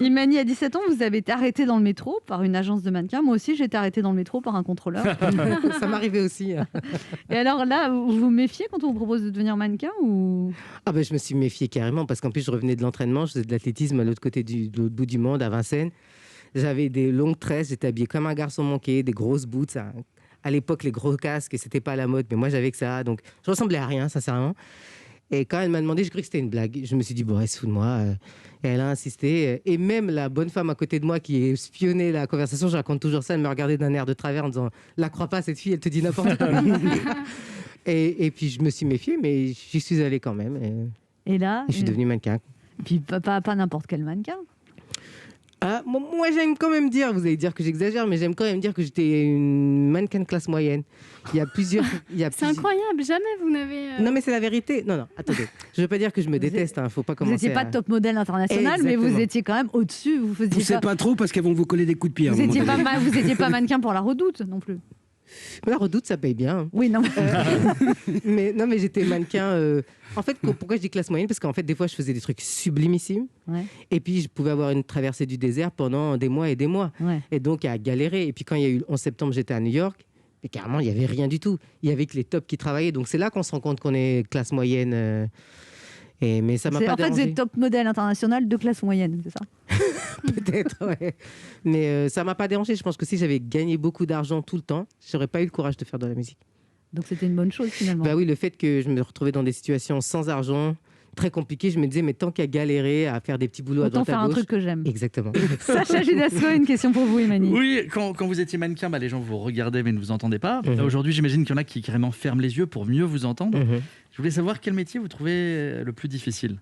Imani, à 17 ans, vous avez été arrêtée dans le métro par une agence de mannequins. Moi aussi, j'ai été arrêtée dans le métro par un contrôleur. Ça m'arrivait aussi. Et alors là, vous vous méfiez quand on vous propose de devenir mannequin ou... Ah ben, je me suis méfiée carrément parce qu'en plus, je revenais de l'entraînement. Je faisais de l'athlétisme à l'autre côté de l'autre bout du monde, à Vincennes. J'avais des longues tresses, j'étais habillée comme un garçon manqué, des grosses boots. À l'époque, les gros casques, c'était pas à la mode, mais moi, j'avais que ça. Donc, je ressemblais à rien, sincèrement. Et quand elle m'a demandé, je cru que c'était une blague. Je me suis dit, bon, elle se fout de moi. Et elle a insisté. Et même la bonne femme à côté de moi qui espionnait la conversation, je raconte toujours ça, elle me regardait d'un air de travers en disant, la crois pas, cette fille, elle te dit n'importe quoi. Et puis, je me suis méfiée, mais j'y suis allée quand même. Et là, je suis devenue mannequin. Puis pas n'importe quel mannequin. Ah, moi, j'aime quand même dire, vous allez dire que j'exagère, mais j'aime quand même dire que j'étais une mannequin de classe moyenne. Il y a plusieurs... C'est incroyable, jamais vous n'avez... Non, mais c'est la vérité. Non, attendez. Je ne veux pas dire que je me déteste, faut pas commencer. Vous n'étiez pas top modèle international, mais vous étiez quand même au-dessus. Vous faisiez pas trop parce qu'elles vont vous coller des coups de pied. Vous n'étiez pas mannequin pour la Redoute non plus. Mais la Redoute, ça paye bien. Oui, non. mais j'étais mannequin. En fait, pourquoi je dis classe moyenne? Parce qu'en fait, des fois, je faisais des trucs sublimissimes. Ouais. Et puis, je pouvais avoir une traversée du désert pendant des mois et des mois. Ouais. Et donc, à galérer. Et puis, quand il y a eu le 11 septembre, j'étais à New York. Mais carrément, il n'y avait rien du tout. Il y avait que les tops qui travaillaient. Donc, c'est là qu'on se rend compte qu'on est classe moyenne. Mais ça m'a pas dérangé. En fait, vous êtes top modèle international de classe moyenne, c'est ça? Peut-être, ouais. Mais ça m'a pas dérangé. Je pense que si j'avais gagné beaucoup d'argent tout le temps, j'aurais pas eu le courage de faire de la musique. Donc c'était une bonne chose finalement. Bah oui, le fait que je me retrouvais dans des situations sans argent, très compliquées, je me disais mais tant qu'à galérer, à faire des petits boulots à droite à gauche. Autant faire un truc que j'aime. Exactement. Sacha Judasco, une question pour vous, Imani. Oui, quand vous étiez mannequin, les gens vous regardaient mais ne vous entendaient pas. Là, aujourd'hui, j'imagine qu'il y en a qui carrément ferment les yeux pour mieux vous entendre. Je voulais savoir quel métier vous trouvez le plus difficile.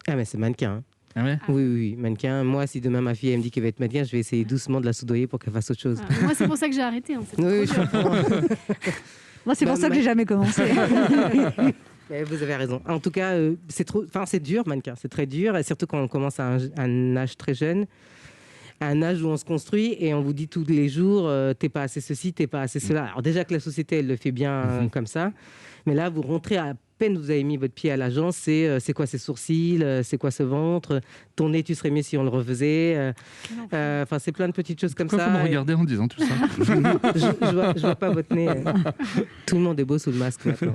Ah mais c'est mannequin. Hein. Ah ouais. Oui, mannequin. Moi, si demain ma fille elle me dit qu'elle va être mannequin, je vais essayer doucement de la soudoyer pour qu'elle fasse autre chose. Moi, c'est pour ça que j'ai arrêté. Hein. Oui, je comprends. Moi, c'est pour ça que j'ai jamais commencé. Vous avez raison. En tout cas, c'est dur, mannequin. C'est très dur, et surtout quand on commence à un âge très jeune, à un âge où on se construit et on vous dit tous les jours, t'es pas assez ceci, t'es pas assez cela. Alors déjà que la société, elle le fait bien comme ça, mais là, vous rentrez à peine vous avez mis votre pied à l'agence, c'est quoi ces sourcils, c'est quoi ce ventre, ton nez, tu serais mieux si on le refaisait. Enfin, c'est plein de petites choses comme ça. Pourquoi vous me regardez en disant tout ça? Je vois pas votre nez. Tout le monde est beau sous le masque maintenant.